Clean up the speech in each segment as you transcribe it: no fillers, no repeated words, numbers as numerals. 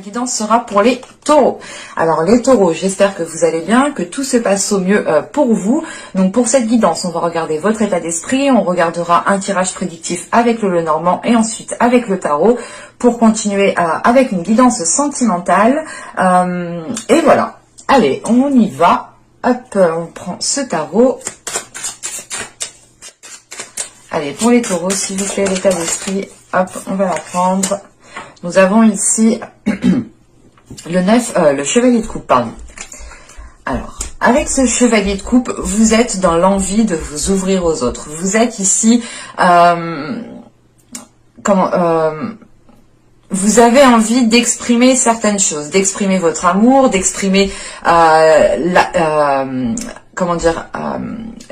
guidance sera pour les taureaux. Alors les taureaux, j'espère que vous allez bien, que tout se passe au mieux pour vous. Donc pour cette guidance, on va regarder votre état d'esprit, on regardera un tirage prédictif avec le Lenormand et ensuite avec le tarot pour continuer avec une guidance sentimentale. Et voilà, allez, on y va. Hop, on prend ce tarot. Allez, pour les taureaux, s'il vous plaît, l'état d'esprit, hop, on va la prendre. Nous avons ici le chevalier de coupe, pardon. Alors, avec ce chevalier de coupe, vous êtes dans l'envie de vous ouvrir aux autres. Vous êtes ici, vous avez envie d'exprimer certaines choses, d'exprimer votre amour, d'exprimer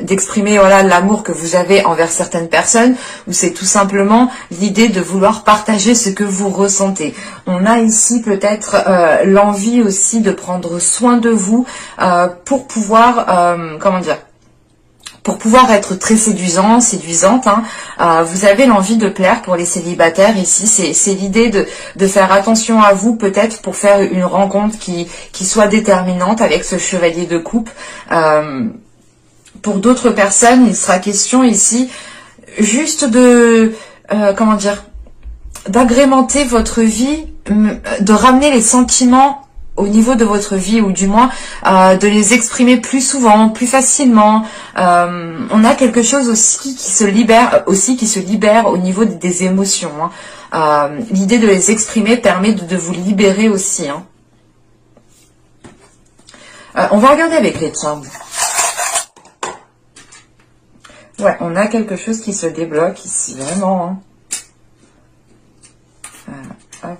d'exprimer voilà l'amour que vous avez envers certaines personnes, ou c'est tout simplement l'idée de vouloir partager ce que vous ressentez. On a ici peut-être l'envie aussi de prendre soin de vous pour pouvoir pour pouvoir être très séduisante, hein. Vous avez l'envie de plaire pour les célibataires ici. C'est l'idée de faire attention à vous, peut-être pour faire une rencontre qui soit déterminante avec ce chevalier de coupe. Pour d'autres personnes, il sera question ici juste de d'agrémenter votre vie, de ramener les sentiments au niveau de votre vie, ou du moins de les exprimer plus souvent, plus facilement. On a quelque chose aussi qui se libère au niveau des émotions, hein. L'idée de les exprimer permet de vous libérer aussi, hein. On va regarder avec les timbres. Ouais, on a quelque chose qui se débloque ici, vraiment, hein. Hop.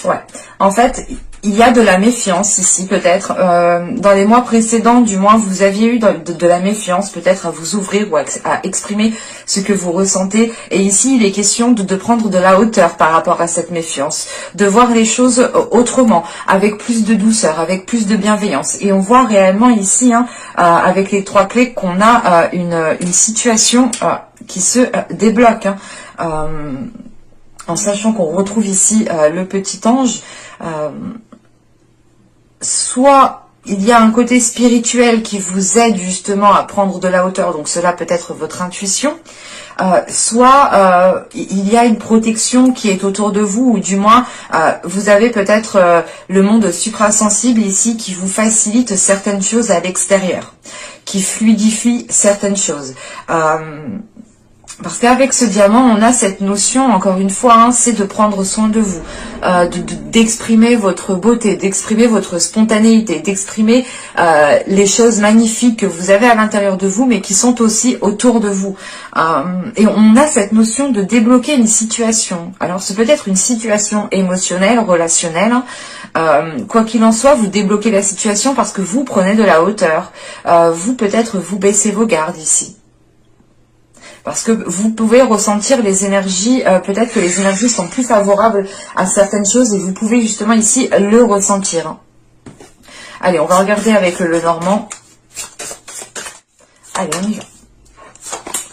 Ouais, en fait, il y a de la méfiance ici, peut-être. Dans les mois précédents, du moins, vous aviez eu de la méfiance, peut-être à vous ouvrir ou à exprimer ce que vous ressentez. Et ici, il est question de prendre de la hauteur par rapport à cette méfiance, de voir les choses autrement, avec plus de douceur, avec plus de bienveillance. Et on voit réellement ici, hein, avec les trois clés, qu'on a une situation qui se débloque, hein. En sachant qu'on retrouve ici le petit ange, soit il y a un côté spirituel qui vous aide justement à prendre de la hauteur, donc cela peut être votre intuition, soit il y a une protection qui est autour de vous, ou du moins vous avez peut-être le monde suprasensible ici qui vous facilite certaines choses à l'extérieur, qui fluidifie certaines choses. Parce qu'avec ce diamant, on a cette notion, encore une fois, hein, c'est de prendre soin de vous, d'exprimer votre beauté, d'exprimer votre spontanéité, d'exprimer les choses magnifiques que vous avez à l'intérieur de vous, mais qui sont aussi autour de vous. Et on a cette notion de débloquer une situation. Alors, c'est peut-être une situation émotionnelle, relationnelle, hein. Quoi qu'il en soit, vous débloquez la situation parce que vous prenez de la hauteur. Vous, peut-être, vous baissez vos gardes ici. Parce que vous pouvez ressentir les énergies, peut-être que les énergies sont plus favorables à certaines choses et vous pouvez justement ici le ressentir. Allez, on va regarder avec le Lenormand. Allez, on y va.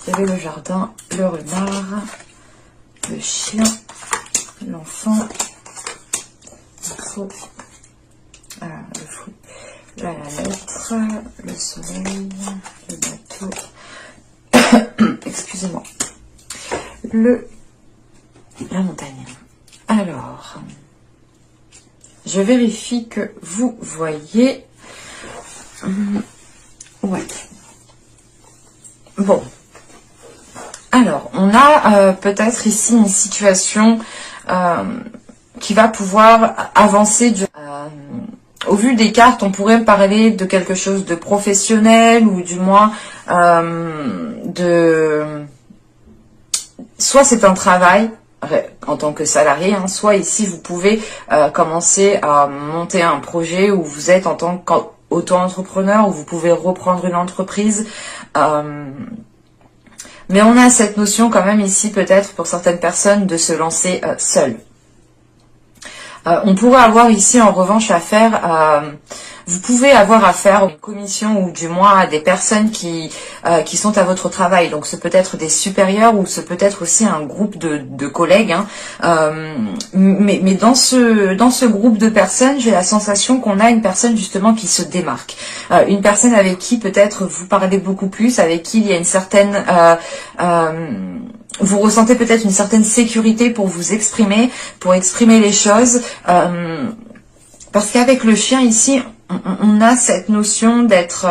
Il y avait le jardin, le renard, le chien, l'enfant, le faux, le fruit, la lettre, le soleil, le bateau. Excusez-moi. La montagne. Alors, je vérifie que vous voyez. Ouais. Bon. Alors, on a peut-être ici une situation qui va pouvoir avancer au vu des cartes, on pourrait parler de quelque chose de professionnel, ou du moins soit c'est un travail en tant que salarié, hein, soit ici vous pouvez commencer à monter un projet où vous êtes en tant qu'auto-entrepreneur, où vous pouvez reprendre une entreprise. Mais on a cette notion quand même ici, peut-être pour certaines personnes, de se lancer seul. On pourrait avoir ici en revanche affaire Vous pouvez avoir affaire à une commission ou du moins à des personnes qui sont à votre travail. Donc ce peut être des supérieurs ou ce peut être aussi un groupe de collègues. Hein. Mais dans ce groupe de personnes, j'ai la sensation qu'on a une personne justement qui se démarque. Une personne avec qui peut-être vous parlez beaucoup plus, avec qui il y a une certaine... vous ressentez peut-être une certaine sécurité pour vous exprimer, pour exprimer les choses. Parce qu'avec le chien ici, on a cette notion d'être...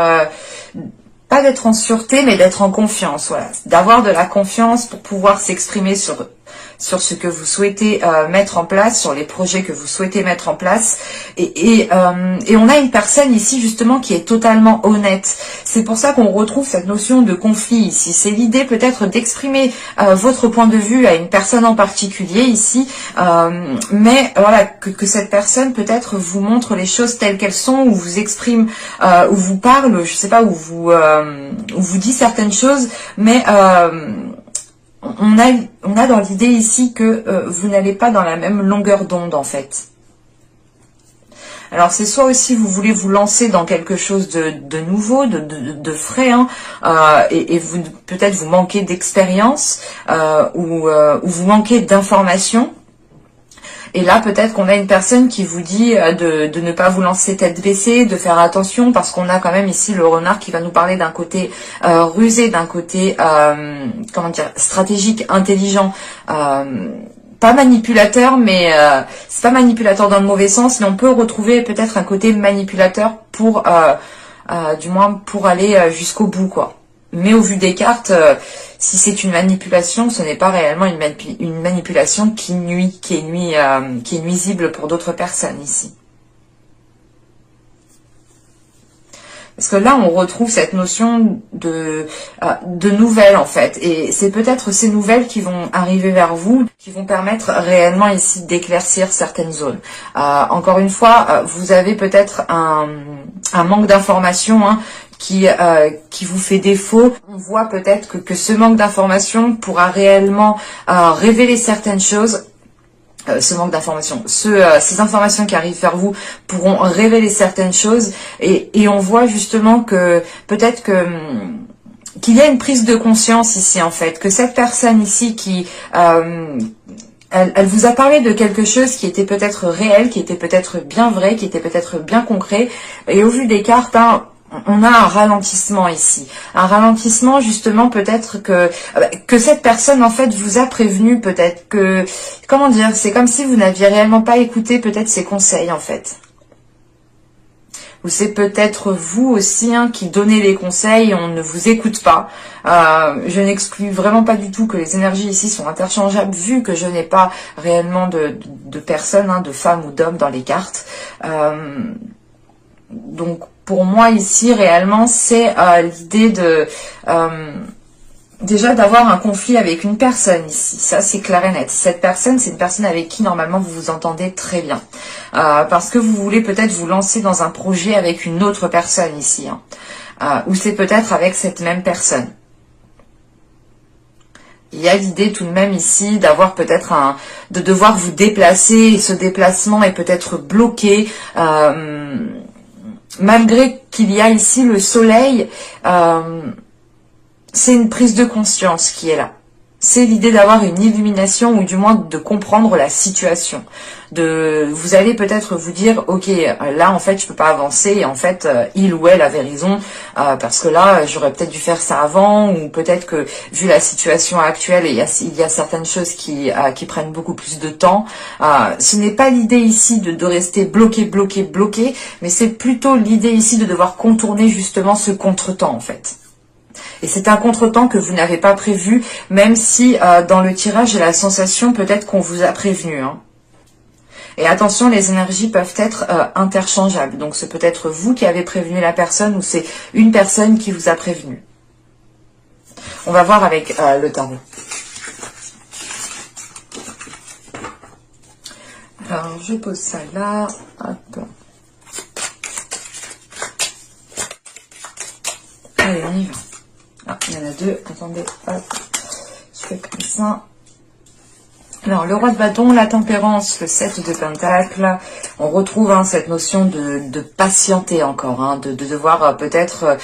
pas d'être en sûreté, mais d'être en confiance. Voilà. D'avoir de la confiance pour pouvoir s'exprimer sur ce que vous souhaitez mettre en place, sur les projets que vous souhaitez mettre en place. Et on a une personne ici justement qui est totalement honnête. C'est pour ça qu'on retrouve cette notion de conflit ici. C'est l'idée peut-être d'exprimer votre point de vue à une personne en particulier ici, mais voilà que cette personne peut-être vous montre les choses telles qu'elles sont, ou vous exprime, ou vous parle, je sais pas, ou vous dit certaines choses, mais on a dans l'idée ici que vous n'allez pas dans la même longueur d'onde en fait. Alors c'est soit aussi vous voulez vous lancer dans quelque chose de nouveau, de frais, hein, et vous peut-être vous manquez d'expérience ou vous manquez d'informations. Et là, peut-être qu'on a une personne qui vous dit de ne pas vous lancer tête baissée, de faire attention, parce qu'on a quand même ici le renard qui va nous parler d'un côté rusé, d'un côté, comment dire, stratégique, intelligent, pas manipulateur, mais c'est pas manipulateur dans le mauvais sens, mais on peut retrouver peut-être un côté manipulateur pour, du moins, pour aller jusqu'au bout, quoi. Mais au vu des cartes, si c'est une manipulation, ce n'est pas réellement une manipulation qui nuit, qui est nuisible pour d'autres personnes ici. Parce que là, on retrouve cette notion de nouvelles, en fait. Et c'est peut-être ces nouvelles qui vont arriver vers vous, qui vont permettre réellement ici d'éclaircir certaines zones. Encore une fois, vous avez peut-être un manque d'informations, hein, qui vous fait défaut. On voit peut-être que ce manque d'information pourra réellement révéler certaines choses. Ce manque d'informations, ces informations qui arrivent vers vous pourront révéler certaines choses, et on voit justement que peut-être qu'il y a une prise de conscience ici en fait, que cette personne ici qui elle vous a parlé de quelque chose qui était peut-être réel, qui était peut-être bien vrai, qui était peut-être bien concret, et au vu des cartes, hein, on a un ralentissement ici. Un ralentissement justement peut-être que cette personne en fait vous a prévenu, peut-être que, comment dire, c'est comme si vous n'aviez réellement pas écouté peut-être ses conseils en fait. Ou c'est peut-être vous aussi, hein, qui donnez les conseils et on ne vous écoute pas. Je n'exclus vraiment pas du tout que les énergies ici sont interchangeables, vu que je n'ai pas réellement de personnes, hein, de femmes ou d'hommes dans les cartes. Donc pour moi ici réellement c'est l'idée de déjà d'avoir un conflit avec une personne ici, ça c'est clair et net. Cette personne, c'est une personne avec qui normalement vous vous entendez très bien, parce que vous voulez peut-être vous lancer dans un projet avec une autre personne ici, hein, ou c'est peut-être avec cette même personne. Il y a l'idée tout de même ici d'avoir peut-être de devoir vous déplacer, et ce déplacement est peut-être bloqué, malgré qu'il y a ici le soleil, c'est une prise de conscience qui est là. C'est l'idée d'avoir une illumination, ou du moins de comprendre la situation. Vous allez peut-être vous dire, ok, là en fait je peux pas avancer, et en fait il ou elle avait raison, parce que là j'aurais peut-être dû faire ça avant, ou peut-être que vu la situation actuelle, il y a certaines choses qui prennent beaucoup plus de temps. Ce n'est pas l'idée ici de rester bloqué, mais c'est plutôt l'idée ici de devoir contourner justement ce contretemps en fait. Et c'est un contretemps que vous n'avez pas prévu, même si dans le tirage, j'ai la sensation peut-être qu'on vous a prévenu, hein. Et attention, les énergies peuvent être interchangeables. Donc c'est peut-être vous qui avez prévenu la personne, ou c'est une personne qui vous a prévenu. On va voir avec le tarot. Alors je pose ça là. Hop. Allez, on y va. Ah, il y en a deux. Attendez, hop. Je fais comme ça. Alors, le roi de bâton, la tempérance, le 7 de pentacle, on retrouve cette notion de patienter encore, de devoir peut-être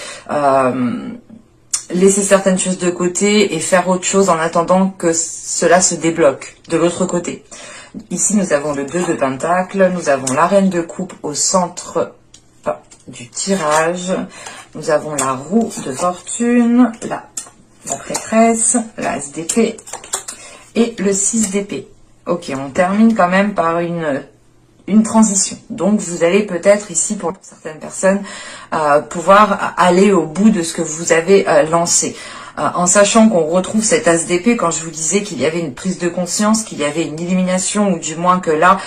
laisser certaines choses de côté et faire autre chose en attendant que cela se débloque de l'autre côté. Ici, nous avons le 2 de pentacle, nous avons la reine de coupe au centre du tirage, nous avons la roue de fortune, la prêtresse, l'as d'épée et le 6 d'épée. Ok, on termine quand même par une transition. Donc, vous allez peut-être ici, pour certaines personnes, pouvoir aller au bout de ce que vous avez lancé. En sachant qu'on retrouve cet as d'épée, quand je vous disais qu'il y avait une prise de conscience, qu'il y avait une illumination, ou du moins que là,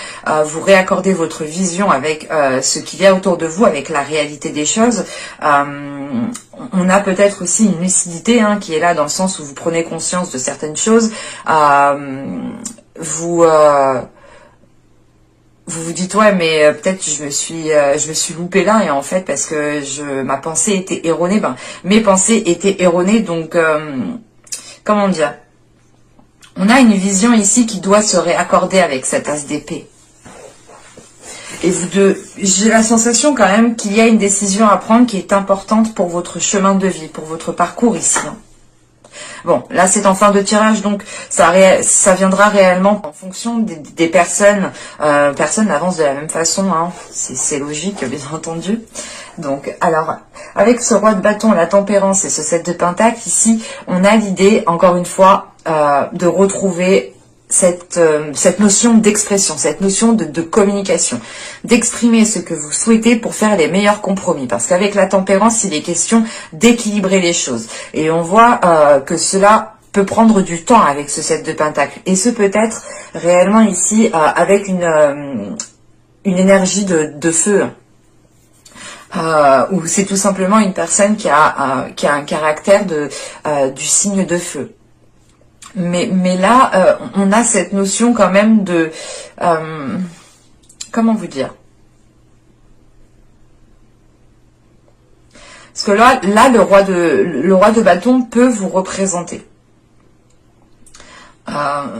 vous réaccordez votre vision avec ce qu'il y a autour de vous, avec la réalité des choses. On a peut-être aussi une lucidité qui est là dans le sens où vous prenez conscience de certaines choses. Vous vous dites ouais mais peut-être je me suis loupé là et en fait parce que ma pensée était erronée, mes pensées étaient erronées, donc comment dire, on a une vision ici qui doit se réaccorder avec cet as d'épée. Et j'ai la sensation quand même qu'il y a une décision à prendre qui est importante pour votre chemin de vie, pour votre parcours ici. Bon, là c'est en fin de tirage, donc ça viendra réellement en fonction des personnes. Personne n'avance de la même façon, c'est logique, bien entendu. Donc, alors, avec ce roi de bâton, la tempérance et ce 7 de pentacle, ici, on a l'idée, encore une fois, de retrouver cette notion d'expression, cette notion de communication, d'exprimer ce que vous souhaitez pour faire les meilleurs compromis. Parce qu'avec la tempérance, il est question d'équilibrer les choses. Et on voit que cela peut prendre du temps avec ce 7 de pentacle. Et ce peut être réellement ici avec une énergie de feu. Ou c'est tout simplement une personne qui a un caractère du signe de feu. Mais là, on a cette notion quand même de... comment vous dire? Parce que là le roi de bâton peut vous représenter.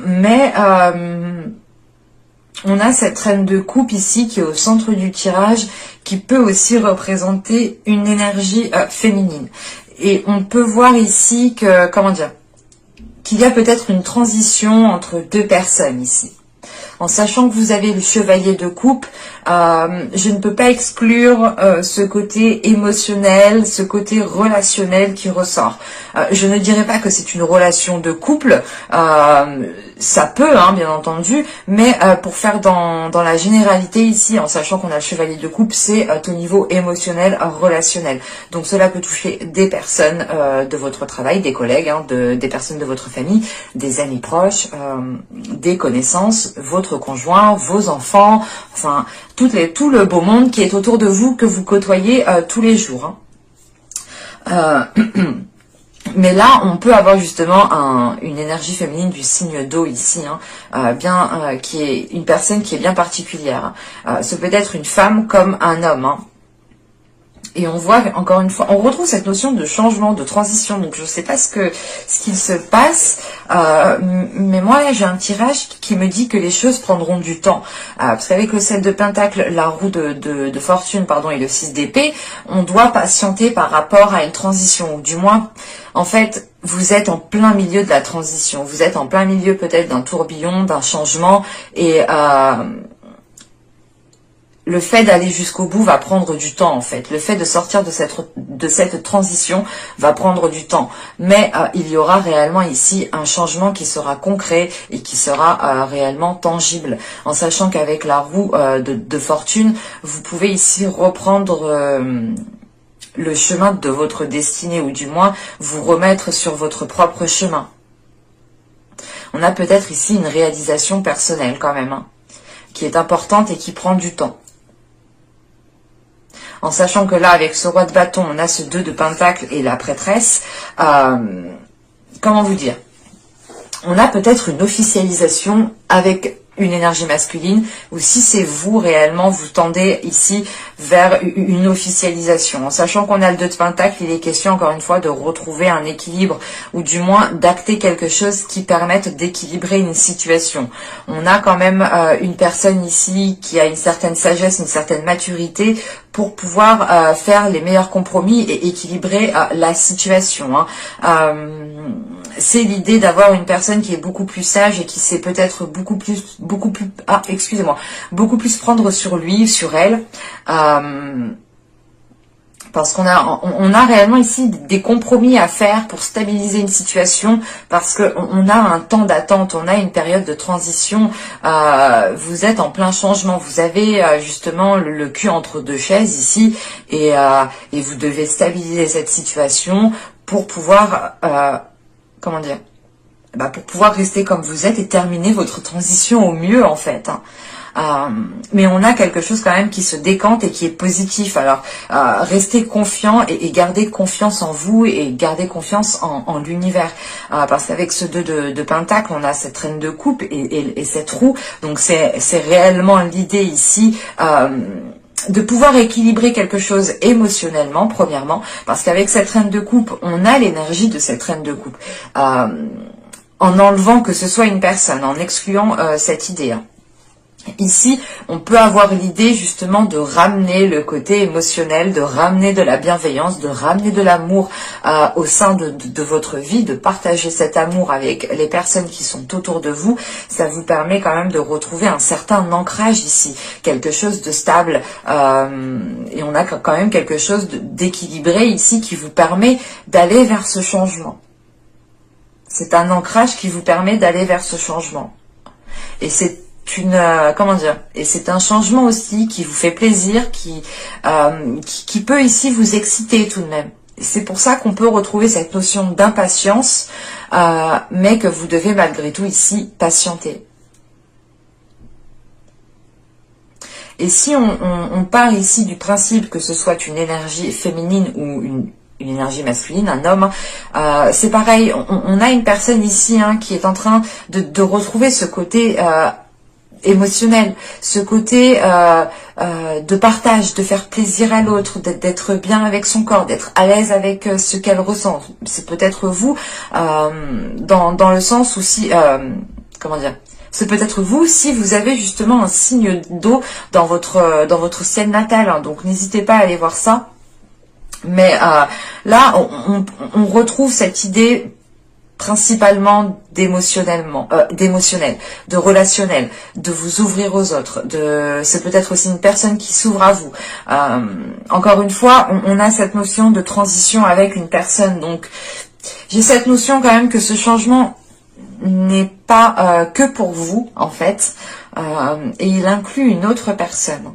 Mais on a cette reine de coupe ici qui est au centre du tirage, qui peut aussi représenter une énergie féminine. Et on peut voir ici que, comment dire, qu'il y a peut-être une transition entre deux personnes ici. En sachant que vous avez le chevalier de coupe, je ne peux pas exclure ce côté émotionnel, ce côté relationnel qui ressort. Je ne dirais pas que c'est une relation de couple, ça peut, bien entendu, mais pour faire dans la généralité ici, en sachant qu'on a le chevalier de coupe, c'est au niveau émotionnel, relationnel. Donc cela peut toucher des personnes de votre travail, des collègues, des personnes de votre famille, des amis proches, des connaissances, votre conjoint, vos enfants, enfin tout le beau monde qui est autour de vous, que vous côtoyez tous les jours. Mais là, on peut avoir justement une énergie féminine du signe d'eau ici, qui est une personne qui est bien particulière. Ce peut être une femme comme un homme. Et on voit, encore une fois, on retrouve cette notion de changement, de transition. Donc, je ne sais pas ce qu'il se passe, mais moi, j'ai un tirage qui me dit que les choses prendront du temps. Parce qu'avec le 7 de pentacle, la roue de fortune, et le 6 d'épée, on doit patienter par rapport à une transition. Ou du moins, en fait, vous êtes en plein milieu de la transition. Vous êtes en plein milieu peut-être d'un tourbillon, d'un changement. Et... le fait d'aller jusqu'au bout va prendre du temps en fait. Le fait de sortir de cette transition va prendre du temps. Mais il y aura réellement ici un changement qui sera concret et qui sera réellement tangible. En sachant qu'avec la roue de fortune, vous pouvez ici reprendre le chemin de votre destinée, ou du moins vous remettre sur votre propre chemin. On a peut-être ici une réalisation personnelle quand même, qui est importante et qui prend du temps. En sachant que là, avec ce roi de bâton, on a ce 2 de pentacle et la prêtresse. Comment vous dire? On a peut-être une officialisation avec une énergie masculine, ou si c'est vous réellement, vous tendez ici vers une officialisation. En sachant qu'on a le 2 de Pentacle, il est question encore une fois de retrouver un équilibre, ou du moins d'acter quelque chose qui permette d'équilibrer une situation. On a quand même une personne ici qui a une certaine sagesse, une certaine maturité pour pouvoir faire les meilleurs compromis et équilibrer la situation. C'est l'idée d'avoir une personne qui est beaucoup plus sage et qui sait peut-être beaucoup plus prendre sur lui, sur elle, parce qu'on a réellement ici des compromis à faire pour stabiliser une situation, parce que on a un temps d'attente, on a une période de transition. Vous êtes en plein changement, vous avez justement le cul entre deux chaises ici, et vous devez stabiliser cette situation pour pouvoir comment dire, pour pouvoir rester comme vous êtes et terminer votre transition au mieux en fait. Mais on a quelque chose quand même qui se décante et qui est positif. Alors restez confiant et gardez confiance en vous et gardez confiance en l'univers, parce qu'avec ce 2 de Pentacle, on a cette reine de coupe et cette roue. Donc c'est réellement l'idée ici de pouvoir équilibrer quelque chose émotionnellement, premièrement, parce qu'avec cette reine de coupe, on a l'énergie de cette reine de coupe, en enlevant que ce soit une personne, en excluant cette idée. Ici, on peut avoir l'idée justement de ramener le côté émotionnel, de ramener de la bienveillance, de ramener de l'amour au sein de votre vie, de partager cet amour avec les personnes qui sont autour de vous. Ça vous permet quand même de retrouver un certain ancrage ici, quelque chose de stable, et on a quand même quelque chose d'équilibré ici qui vous permet d'aller vers ce changement. C'est un ancrage qui vous permet d'aller vers ce changement. Et c'est et c'est un changement aussi qui vous fait plaisir, qui peut ici vous exciter tout de même. C'est pour ça qu'on peut retrouver cette notion d'impatience, mais que vous devez malgré tout ici patienter. Et si on part ici du principe que ce soit une énergie féminine ou une énergie masculine, un homme, c'est pareil, on a une personne ici qui est en train de retrouver ce côté émotionnel, ce côté de partage, de faire plaisir à l'autre, d'être bien avec son corps, d'être à l'aise avec ce qu'elle ressent. C'est peut-être vous, dans le sens où si, comment dire, c'est peut-être vous si vous avez justement un signe d'eau dans votre ciel natal, donc n'hésitez pas à aller voir ça. Mais là, on retrouve cette idée principalement d'émotionnel, de relationnel, de vous ouvrir aux autres, c'est peut-être aussi une personne qui s'ouvre à vous. Encore une fois, on a cette notion de transition avec une personne, donc j'ai cette notion quand même que ce changement n'est pas que pour vous en fait, et il inclut une autre personne.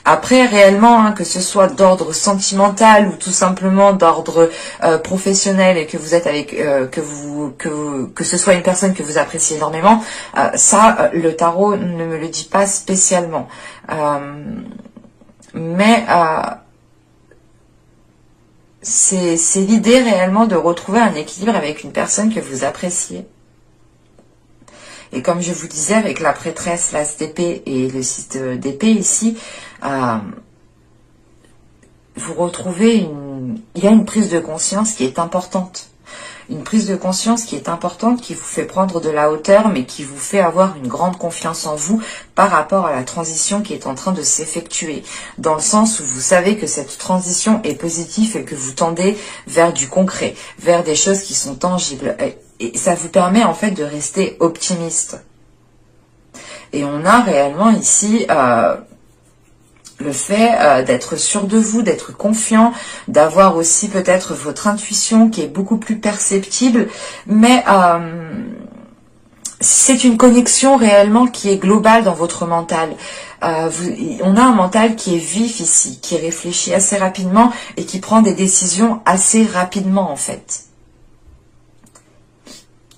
Après, réellement, que ce soit d'ordre sentimental ou tout simplement d'ordre professionnel et que vous êtes avec, que ce soit une personne que vous appréciez énormément, ça, le tarot ne me le dit pas spécialement. Mais c'est l'idée réellement de retrouver un équilibre avec une personne que vous appréciez. Et comme je vous disais, avec la prêtresse, l'as d'épée et le 6 d'épée ici, vous retrouvez il y a une prise de conscience qui est importante. Une prise de conscience qui est importante, qui vous fait prendre de la hauteur, mais qui vous fait avoir une grande confiance en vous par rapport à la transition qui est en train de s'effectuer. Dans le sens où vous savez que cette transition est positive et que vous tendez vers du concret, vers des choses qui sont tangibles. Et ça vous permet en fait de rester optimiste. Et on a réellement ici le fait d'être sûr de vous, d'être confiant, d'avoir aussi peut-être votre intuition qui est beaucoup plus perceptible, mais c'est une connexion réellement qui est globale dans votre mental. On a un mental qui est vif ici, qui réfléchit assez rapidement et qui prend des décisions assez rapidement en fait.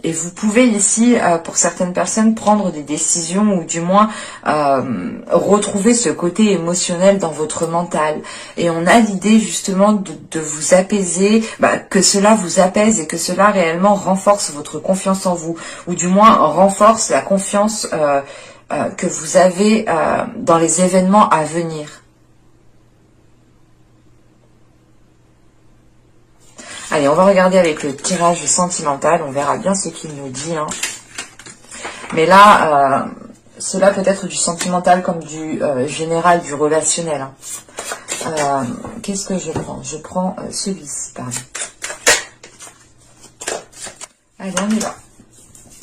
Et vous pouvez ici, pour certaines personnes, prendre des décisions ou du moins retrouver ce côté émotionnel dans votre mental. Et on a l'idée justement de vous apaiser, que cela vous apaise et que cela réellement renforce votre confiance en vous, ou du moins renforce la confiance que vous avez dans les événements à venir. Allez, on va regarder avec le tirage sentimental, on verra bien ce qu'il nous dit. Hein. Mais là, cela peut être du sentimental comme du général, du relationnel. Hein. Qu'est-ce que je prends? Je prends celui-ci, pardon. Allez, on y va.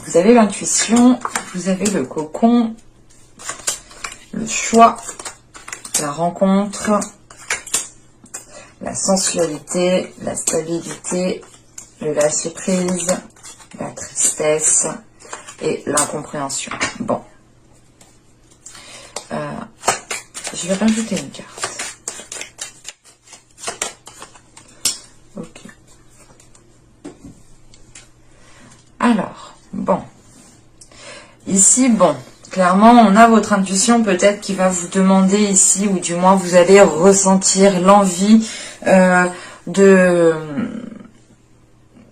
Vous avez l'intuition, vous avez le cocon, le choix, la rencontre, la sensualité, la stabilité, le lâcher-prise, la tristesse et l'incompréhension. Bon. Je vais rajouter une carte. Ok. Alors, bon. Ici, bon. Clairement, on a votre intuition peut-être qui va vous demander ici, ou du moins vous allez ressentir l'envie de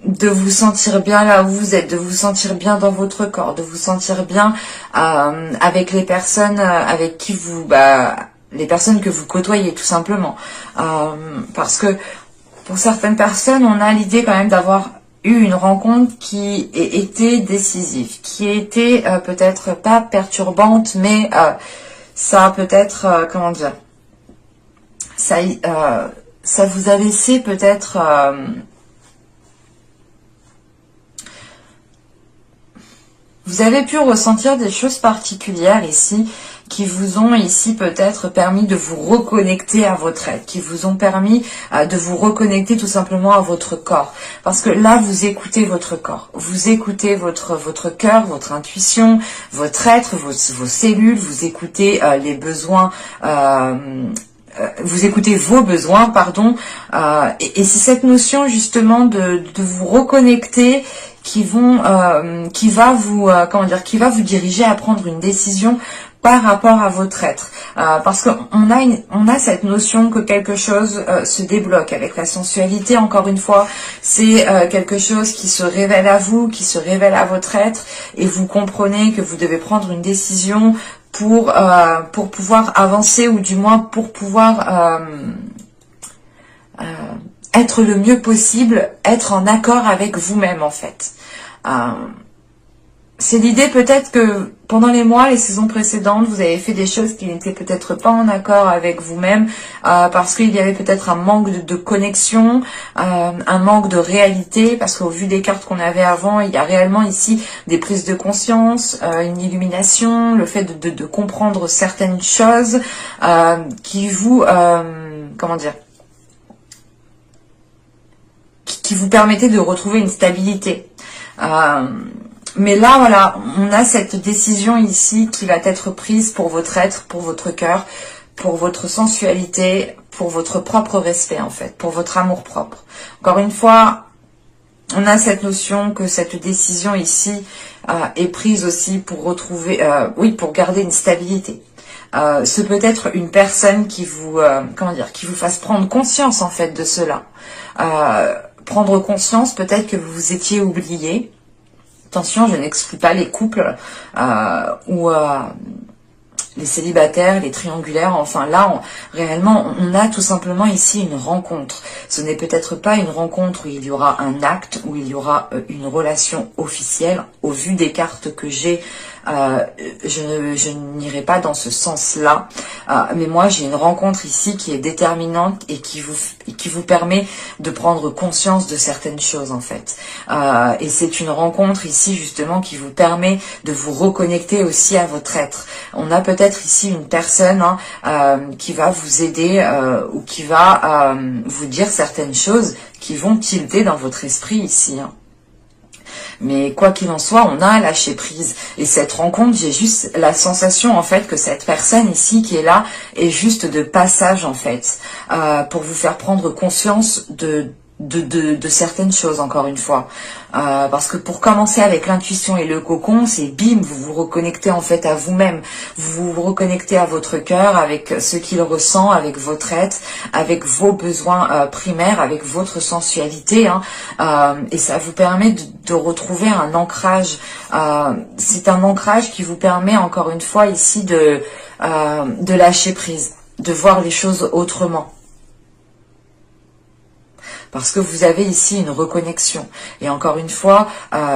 vous sentir bien là où vous êtes, de vous sentir bien dans votre corps, de vous sentir bien avec les personnes avec qui vous, les personnes que vous côtoyez tout simplement. Parce que pour certaines personnes, on a l'idée quand même d'avoir eu une rencontre qui était décisive, qui était peut-être pas perturbante, mais ça a peut-être, comment dire, ça vous a laissé peut-être vous avez pu ressentir des choses particulières ici qui vous ont ici peut-être permis de vous reconnecter à votre être, qui vous ont permis de vous reconnecter tout simplement à votre corps. Parce que là, vous écoutez votre corps, vous écoutez votre cœur, votre intuition, votre être, vos cellules, vous écoutez les besoins, vous écoutez vos besoins, pardon, et c'est cette notion justement de vous reconnecter qui va vous diriger à prendre une décision par rapport à votre être, parce qu'on a cette notion que quelque chose se débloque avec la sensualité. Encore une fois, c'est quelque chose qui se révèle à vous, qui se révèle à votre être, et vous comprenez que vous devez prendre une décision pour pouvoir avancer, ou du moins pour pouvoir être le mieux possible, être en accord avec vous-même en fait. C'est l'idée peut-être que pendant les mois, les saisons précédentes, vous avez fait des choses qui n'étaient peut-être pas en accord avec vous-même, parce qu'il y avait peut-être un manque de connexion, un manque de réalité, parce qu'au vu des cartes qu'on avait avant, il y a réellement ici des prises de conscience, une illumination, le fait de comprendre certaines choses qui vous, comment dire, qui vous permettaient de retrouver une stabilité. Mais là, voilà, on a cette décision ici qui va être prise pour votre être, pour votre cœur, pour votre sensualité, pour votre propre respect en fait, pour votre amour propre. Encore une fois, on a cette notion que cette décision ici est prise aussi pour retrouver, pour garder une stabilité. Ce peut être une personne qui vous, qui vous fasse prendre conscience en fait de cela. Prendre conscience peut-être que vous vous étiez oublié. Attention, je n'exclus pas les couples ou les célibataires, les triangulaires. Enfin là, réellement, on a tout simplement ici une rencontre. Ce n'est peut-être pas une rencontre où il y aura un acte, où il y aura une relation officielle. Au vu des cartes que j'ai, je n'irai pas dans ce sens-là. Mais moi, j'ai une rencontre ici qui est déterminante et qui vous permet de prendre conscience de certaines choses, en fait. Et c'est une rencontre ici, justement, qui vous permet de vous reconnecter aussi à votre être. On a peut-être ici une personne qui va vous aider ou qui va vous dire certaines choses qui vont tilter dans votre esprit ici. Mais quoi qu'il en soit, on a un lâcher prise. Et cette rencontre, j'ai juste la sensation en fait que cette personne ici qui est là est juste de passage en fait, pour vous faire prendre conscience de de certaines choses, encore une fois. Parce que pour commencer avec l'intuition et le cocon, c'est bim, vous vous reconnectez en fait à vous-même, vous vous reconnectez à votre cœur, avec ce qu'il ressent, avec votre être, avec vos besoins primaires, avec votre sensualité, hein, et ça vous permet de retrouver un ancrage. C'est un ancrage qui vous permet, encore une fois ici, de lâcher prise, de voir les choses autrement. Parce que vous avez ici une reconnexion. Et encore une fois,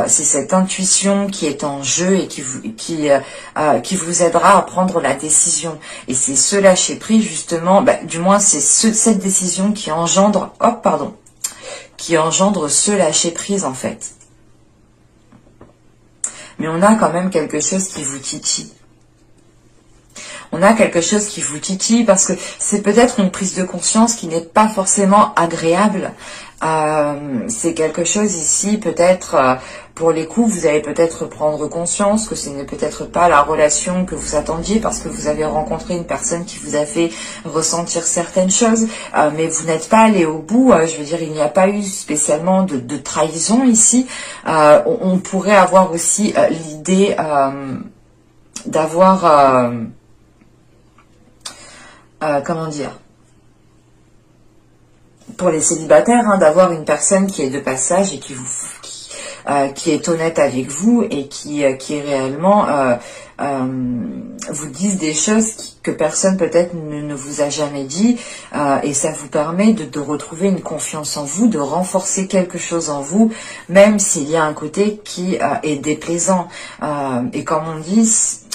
c'est cette intuition qui est en jeu et qui vous aidera à prendre la décision. Et c'est ce lâcher prise, justement, du moins c'est cette décision qui engendre, qui engendre ce lâcher prise, en fait. Mais on a quand même quelque chose qui vous titille. On a quelque chose qui vous titille parce que c'est peut-être une prise de conscience qui n'est pas forcément agréable. C'est quelque chose ici, peut-être, pour les coups, vous allez peut-être prendre conscience que ce n'est peut-être pas la relation que vous attendiez parce que vous avez rencontré une personne qui vous a fait ressentir certaines choses, mais vous n'êtes pas allé au bout. Je veux dire, il n'y a pas eu spécialement de trahison ici. On pourrait avoir aussi l'idée d'avoir... comment dire, pour les célibataires, hein, d'avoir une personne qui est de passage et qui est honnête avec vous et qui est réellement vous dise des choses que personne peut-être ne vous a jamais dit, et ça vous permet de retrouver une confiance en vous, de renforcer quelque chose en vous, même s'il y a un côté qui est déplaisant. Et comme on dit,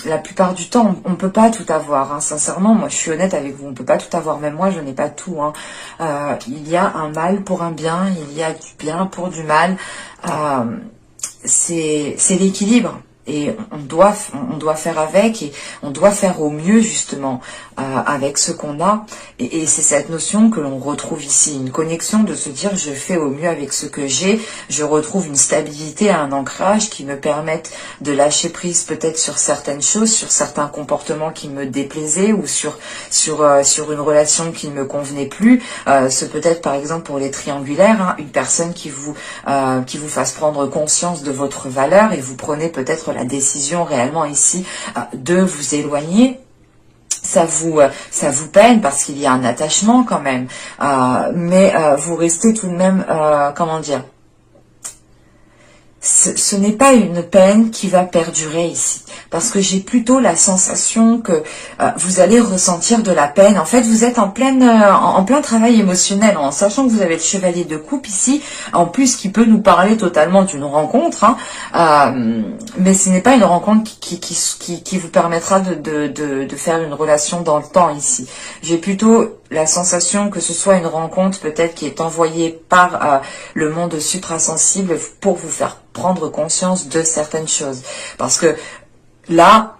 la plupart du temps, on ne peut pas tout avoir. Hein. Sincèrement, moi je suis honnête avec vous, on ne peut pas tout avoir. Même moi, je n'ai pas tout. Hein. Il y a un mal pour un bien, il y a du bien pour du mal. C'est l'équilibre. Et on doit faire avec, et on doit faire au mieux justement avec ce qu'on a. Et c'est cette notion que l'on retrouve ici, une connexion de se dire je fais au mieux avec ce que j'ai. Je retrouve une stabilité, un ancrage qui me permettent de lâcher prise peut-être sur certaines choses, sur certains comportements qui me déplaisaient ou sur une relation qui ne me convenait plus. Ce peut être par exemple pour les triangulaires, hein, une personne qui vous fasse prendre conscience de votre valeur et vous prenez peut-être la décision réellement ici de vous éloigner. Ça vous peine parce qu'il y a un attachement quand même, mais vous restez tout de même, comment dire, ce n'est pas une peine qui va perdurer ici, parce que j'ai plutôt la sensation que vous allez ressentir de la peine. En fait, vous êtes en plein travail émotionnel, en sachant que vous avez le chevalier de coupe ici, en plus qui peut nous parler totalement d'une rencontre, hein, mais ce n'est pas une rencontre qui vous permettra de faire une relation dans le temps ici. J'ai plutôt la sensation que ce soit une rencontre peut-être qui est envoyée par le monde suprasensible pour vous faire prendre conscience de certaines choses. Parce que là,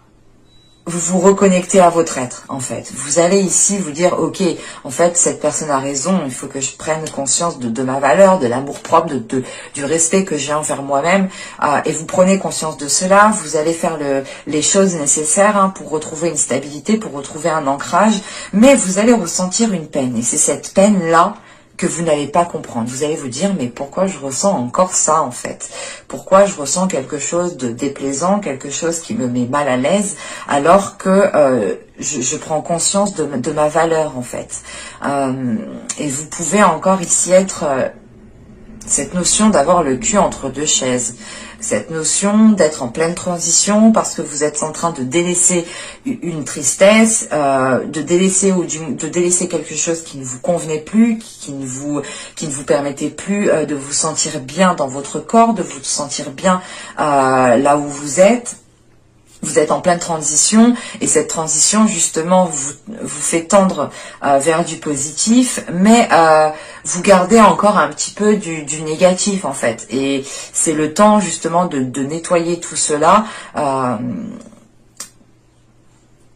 vous vous reconnectez à votre être, en fait. Vous allez ici vous dire, ok, en fait, cette personne a raison, il faut que je prenne conscience de ma valeur, de l'amour-propre, du respect que j'ai envers moi-même, et vous prenez conscience de cela, vous allez faire les choses nécessaires, hein, pour retrouver une stabilité, pour retrouver un ancrage, mais vous allez ressentir une peine, et c'est cette peine-là que vous n'allez pas comprendre. Vous allez vous dire, mais pourquoi je ressens encore ça en fait? Pourquoi je ressens quelque chose de déplaisant, quelque chose qui me met mal à l'aise, alors que je prends conscience de ma valeur en fait. Et vous pouvez encore ici être cette notion d'avoir le cul entre deux chaises. Cette notion d'être en pleine transition parce que vous êtes en train de délaisser une tristesse, de délaisser quelque chose qui ne vous convenait plus, qui ne vous permettait plus de vous sentir bien dans votre corps, de vous sentir bien là où vous êtes. Vous êtes en pleine transition et cette transition justement vous fait tendre vers du positif, mais vous gardez encore un petit peu du négatif en fait. Et c'est le temps justement de nettoyer tout cela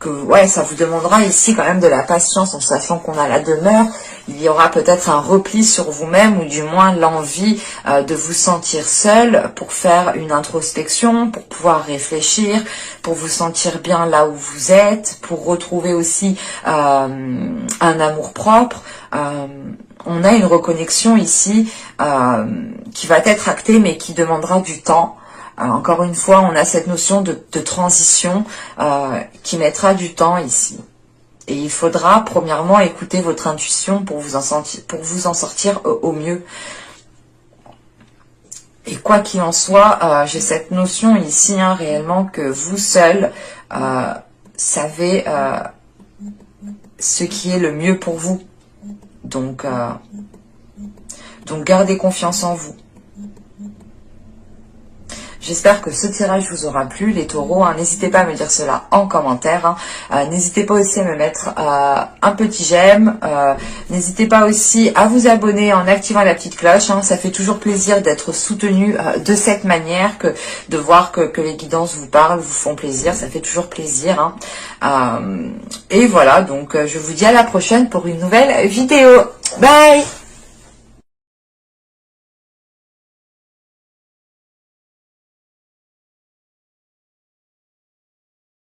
ouais, ça vous demandera ici quand même de la patience, en sachant qu'on a la demeure. Il y aura peut-être un repli sur vous-même, ou du moins l'envie de vous sentir seul pour faire une introspection, pour pouvoir réfléchir, pour vous sentir bien là où vous êtes, pour retrouver aussi un amour-propre. On a une reconnexion ici qui va être actée, mais qui demandera du temps. Encore une fois, on a cette notion de transition qui mettra du temps ici. Et il faudra premièrement écouter votre intuition pour vous en sortir au mieux. Et quoi qu'il en soit, j'ai cette notion ici réellement que vous seul savez ce qui est le mieux pour vous. Donc gardez confiance en vous. J'espère que ce tirage vous aura plu, les taureaux. N'hésitez pas à me dire cela en commentaire. N'hésitez pas aussi à me mettre un petit j'aime. N'hésitez pas aussi à vous abonner en activant la petite cloche. Ça fait toujours plaisir d'être soutenu de cette manière, de voir que les guidances vous parlent, vous font plaisir. Ça fait toujours plaisir. Et voilà, donc je vous dis à la prochaine pour une nouvelle vidéo. Bye!